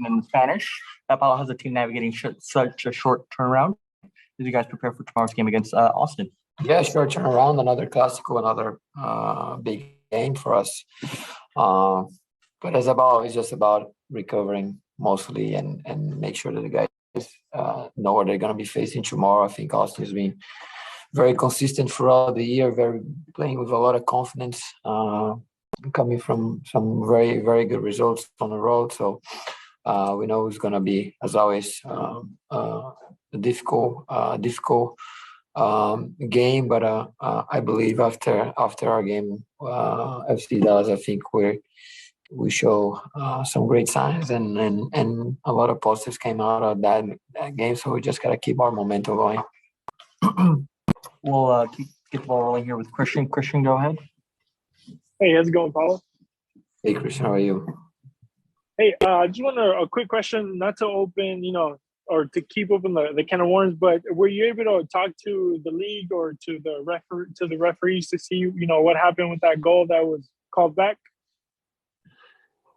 in Spanish. Paulo, how's the team navigating such a short turnaround as you guys prepare for tomorrow's game against Austin? Yeah, short turnaround, another Clásico, another big game for us. But it's just about recovering mostly and make sure that the guys know what they're going to be facing tomorrow. I think Austin has been very consistent throughout the year, playing with a lot of confidence, coming from some very, very good results on the road. So we know it's going to be, as always, a difficult game. But I believe after our game, FC Dallas, I think we show some great signs and a lot of positives came out of that game. So we just got to keep our momentum going. We'll get the ball rolling here with Christian. Christian, go ahead. Hey, how's it going, Paulo? Hey, Christian, how are you? Hey, just want a quick question, not to open, or to keep open the can of worms, but were you able to talk to the league or to the referees to see, what happened with that goal that was called back?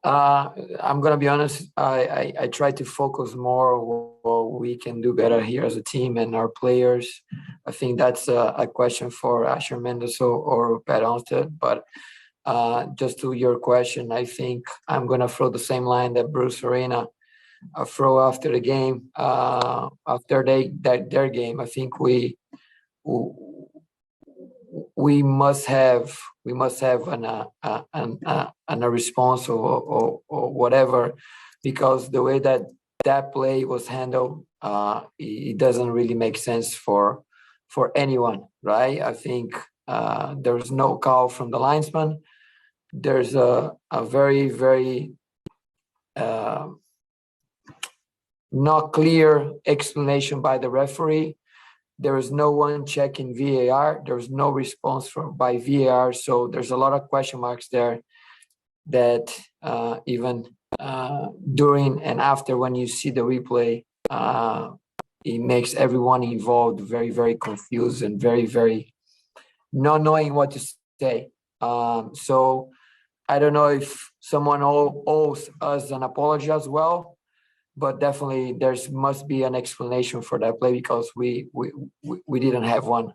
I'm gonna be honest. I try to focus more on what we can do better here as a team and our players. I think that's a question for Asher Mendes or Pat Onstead. But just to your question, I think I'm gonna throw the same line that Bruce Arena throw after the game. After their game, I think we must have a response or whatever, because the way that play was handled, it doesn't really make sense for anyone, right? I think there's no call from the linesman. There's a very, very not clear explanation by the referee. There is no one checking VAR. There's no response by VAR. So there's a lot of question marks there that even during and after, when you see the replay, it makes everyone involved very, very confused and very, very not knowing what to say. So I don't know if someone owes us an apology as well. But definitely, must be an explanation for that play because we didn't have one.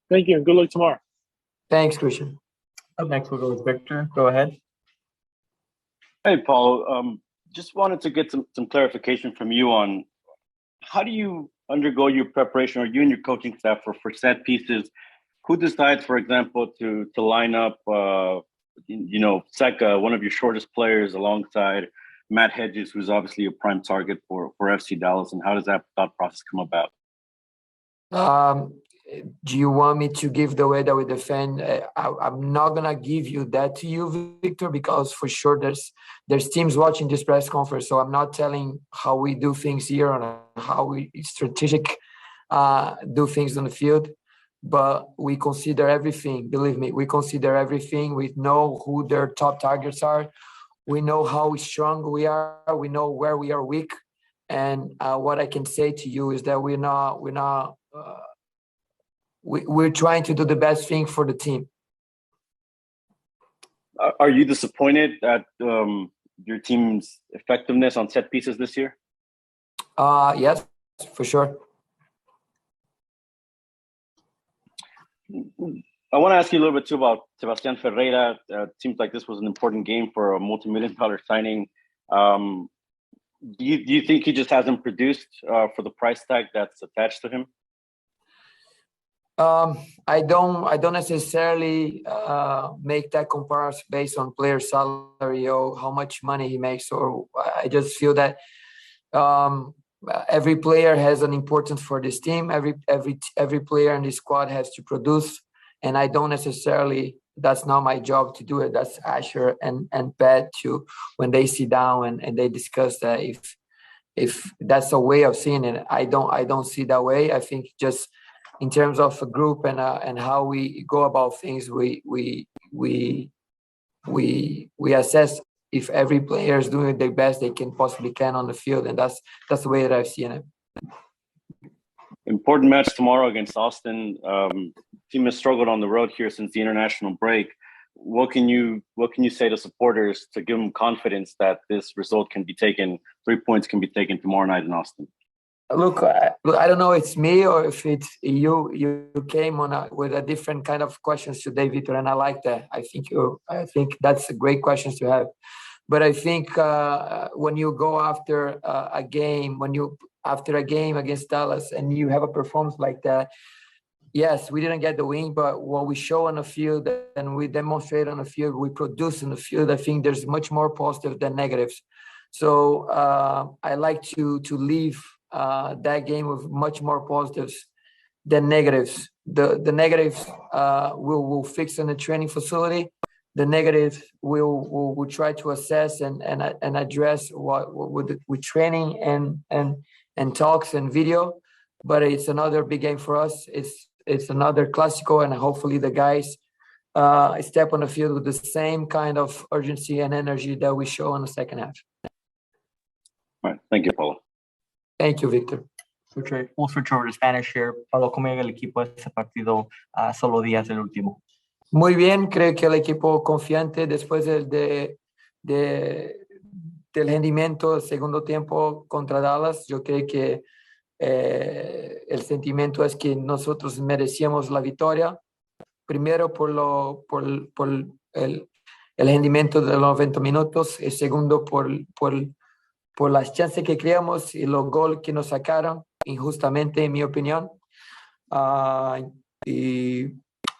Thank you. Good luck tomorrow. Thanks, Christian. Up next, we'll go with Victor. Go ahead. Hey, Paulo. Just wanted to get some clarification from you on how do you undergo your preparation, or you and your coaching staff for set pieces? Who decides, for example, to line up, Seca, one of your shortest players, alongside Matt Hedges, who's obviously a prime target for FC Dallas, and how does that thought process come about? Do you want me to give the way that we defend? I'm not gonna give you that to you, Victor, because for sure there's teams watching this press conference, so I'm not telling how we do things here and how we strategic do things on the field. But we consider everything. Believe me, we consider everything. We know who their top targets are. We know how strong we are. We know where we are weak. And what I can say to you is that we're trying to do the best thing for the team. Are you disappointed at your team's effectiveness on set pieces this year? Yes, for sure. I want to ask you a little bit too about Sebastián Ferreira. It seems like this was an important game for a multi-million-dollar signing. Do you think he just hasn't produced for the price tag that's attached to him? I don't necessarily make that comparison based on player salary or how much money he makes. Or I just feel that every player has an importance for this team. Every player in the squad has to produce, and I don't necessarily. That's not my job to do it. That's Asher and Pat to when they sit down and they discuss that. If that's a way of seeing it, I don't see that way. I think just in terms of a group and how we go about things, we assess if every player is doing the best they possibly can on the field, and that's the way that I've seen it. Important match tomorrow against Austin. Team has struggled on the road here since the international break. what can you say to supporters to give them confidence that this result can be taken, 3 points can be taken tomorrow night in Austin? Look, I don't know if it's me or if it's you. You came on with a different kind of questions today, Victor, and I like that. I think that's a great questions to have. But I think when you go after a game, after a game against Dallas, and you have a performance like that, yes, we didn't get the win, but what we show on the field and we demonstrate on the field, we produce in the field, I think there's much more positive than negatives. So I like to leave that game with much more positives than negatives. The negatives we'll fix in the training facility. The negatives we'll try to assess and address with training and talks and video. But it's another big game for us. It's another Clásico, and hopefully the guys step on the field with the same kind of urgency and energy that we show in the second half. All right. Thank you, Paulo. Thank you, Victor. We'll switch over to Spanish here. Paulo, ¿cómo llega el equipo a este partido a solo días del último? Muy bien, creo que el equipo confiante después del rendimiento del segundo tiempo contra Dallas. Yo creo que el sentimiento es que nosotros merecíamos la victoria. Primero por el rendimiento de los 90 minutos y segundo por las chances que creamos y los goles que nos sacaron injustamente, en mi opinión.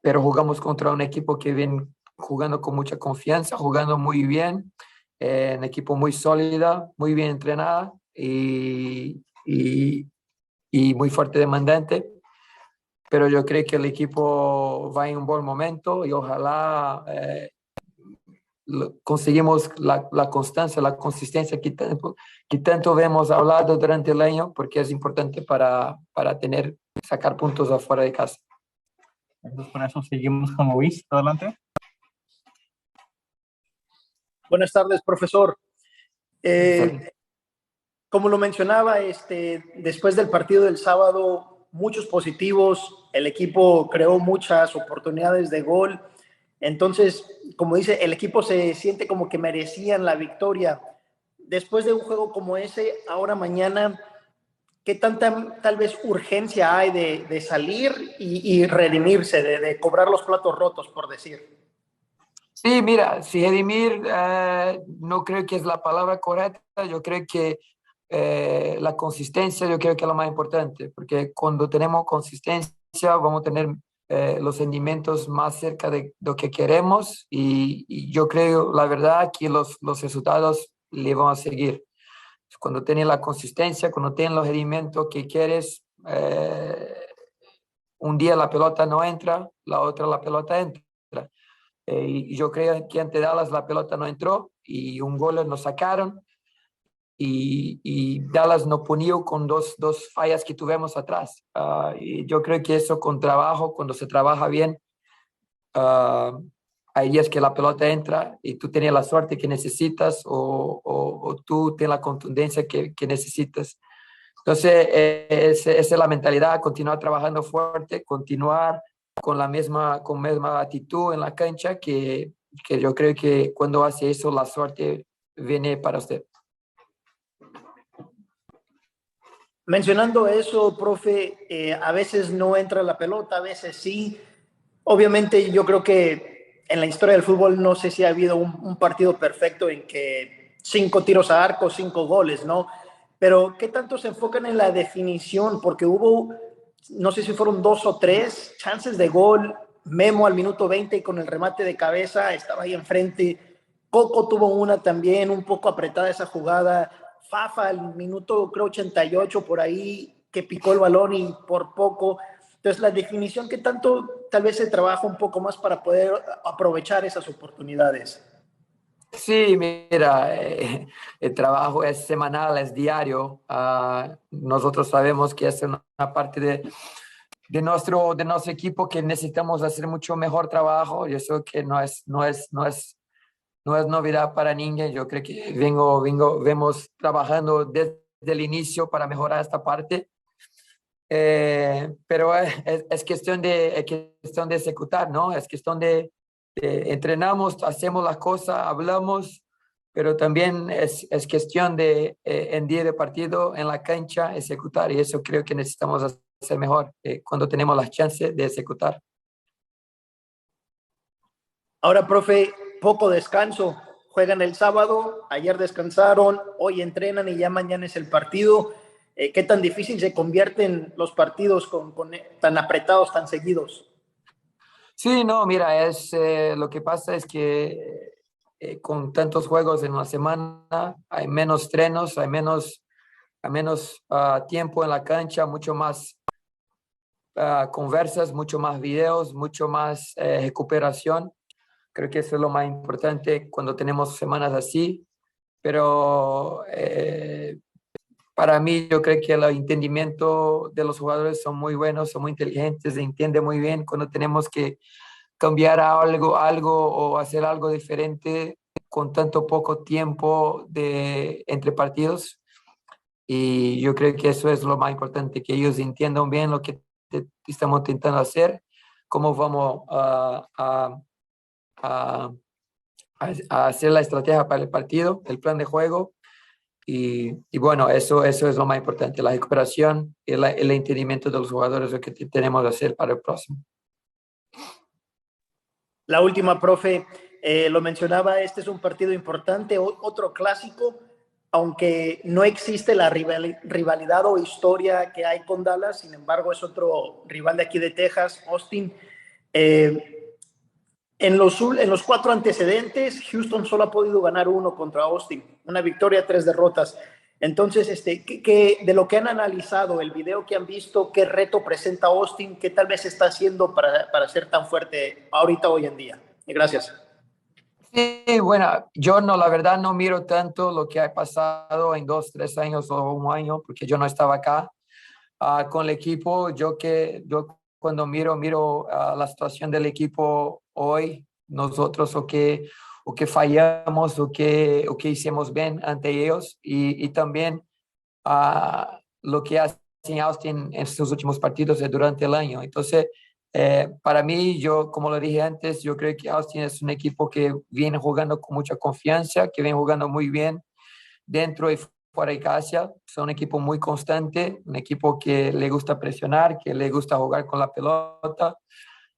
Pero jugamos contra un equipo que viene jugando con mucha confianza, jugando muy bien, un equipo muy sólida, muy bien entrenada y muy fuerte demandante. Pero yo creo que el equipo va en un buen momento y ojalá conseguimos la constancia, la consistencia que tanto hemos hablado durante el año, porque es importante para sacar puntos afuera de casa. Entonces, con eso seguimos con Luis. Adelante. Buenas tardes, profesor. Como lo mencionaba, después del partido del sábado, muchos positivos, el equipo creó muchas oportunidades de gol. Entonces, como dice, el equipo se siente como que merecían la victoria. Después de un juego como ese, ahora mañana, ¿qué tanta tal vez urgencia hay de salir y redimirse, de cobrar los platos rotos, por decir? Sí, mira, si redimir no creo que es la palabra correcta. Yo creo que la consistencia, yo creo que es lo más importante, porque cuando tenemos consistencia vamos a tener los rendimientos más cerca de lo que queremos y yo creo, la verdad, que los resultados le van a seguir. Cuando tienes la consistencia, cuando tienes los rendimientos que quieres, un día la pelota no entra, la otra la pelota entra. Y yo creo que ante Dallas la pelota no entró y un gol nos sacaron y Dallas nos punió con dos fallas que tuvimos atrás. Y yo creo que eso con trabajo, cuando se trabaja bien, hay días que la pelota entra y tú tienes la suerte que necesitas o tú tienes la contundencia que necesitas. Entonces, esa es la mentalidad, continuar trabajando fuerte, continuar con la misma actitud en la cancha, que yo creo que cuando hace eso, la suerte viene para usted. Mencionando eso, profe, a veces no entra la pelota, a veces sí. Obviamente yo creo que en la historia del fútbol no sé si ha habido un partido perfecto en que 5 tiros a arco, 5 goles, ¿no? Pero ¿qué tanto se enfocan en la definición? Porque hubo, no sé si fueron 2 o 3 chances de gol. Memo al minuto 20 con el remate de cabeza estaba ahí enfrente. Coco tuvo una también, un poco apretada esa jugada. Fafa al minuto, creo, 88 por ahí, que picó el balón y por poco. Entonces, la definición, ¿qué tanto tal vez se trabaja un poco más para poder aprovechar esas oportunidades? Sí, mira, el trabajo es semanal, es diario. Nosotros sabemos que es una parte de nuestro equipo que necesitamos hacer mucho mejor trabajo y eso que no es novedad para nadie. Yo creo que vemos trabajando desde el inicio para mejorar esta parte. Pero es cuestión de ejecutar, ¿no? Es cuestión de entrenamos, hacemos las cosas, hablamos, pero también es cuestión de en día de partido, en la cancha, ejecutar, y eso creo que necesitamos hacer mejor cuando tenemos las chances de ejecutar. Ahora, profe, poco descanso. Juegan el sábado, ayer descansaron, hoy entrenan y ya mañana es el partido. ¿Qué tan difícil se convierten los partidos con tan apretados, tan seguidos? Sí, no, mira, lo que pasa es que con tantos juegos en una semana hay menos trenos, hay menos tiempo en la cancha, mucho más conversas, mucho más videos, mucho más recuperación. Creo que eso es lo más importante cuando tenemos semanas así, pero para mí yo creo que el entendimiento de los jugadores son muy buenos, son muy inteligentes, se entiende muy bien cuando tenemos que cambiar algo o hacer algo diferente con tanto poco tiempo entre partidos. Y yo creo que eso es lo más importante, que ellos entiendan bien lo que estamos intentando hacer, cómo vamos a hacer la estrategia para el partido, el plan de juego. Y bueno, eso es lo más importante, la recuperación y el entendimiento de los jugadores, lo que tenemos que hacer para el próximo. La última, profe, lo mencionaba, este es un partido importante, otro clásico, aunque no existe la rivalidad o historia que hay con Dallas, sin embargo es otro rival de aquí de Texas, Austin. En los 4 antecedentes, Houston solo ha podido ganar 1 contra Austin, una victoria, 3 derrotas. Entonces, de lo que han analizado, el video que han visto, ¿qué reto presenta Austin? ¿Qué tal vez está haciendo para ser tan fuerte ahorita, hoy en día? Gracias. Sí, bueno, yo la verdad no miro tanto lo que ha pasado en 2, 3 años o 1 año, porque yo no estaba acá con el equipo. Yo cuando miro la situación del equipo hoy, nosotros o que fallamos o que hicimos bien ante ellos, y también lo que hacen Austin en sus últimos partidos durante el año. Entonces, para mí, como lo dije antes, yo creo que Austin es un equipo que viene jugando con mucha confianza, que viene jugando muy bien dentro y fuera de casa. Son un equipo muy constante, un equipo que le gusta presionar, que le gusta jugar con la pelota.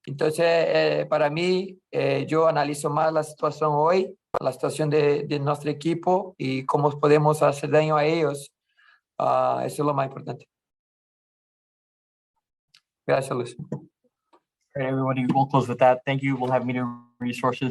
Entonces, para mí, yo analizo más la situación hoy, la situación de nuestro equipo y cómo podemos hacer daño a ellos. Eso es lo más importante. Gracias, Luis. All right, everybody, we'll close with that. Thank you. We'll have media resources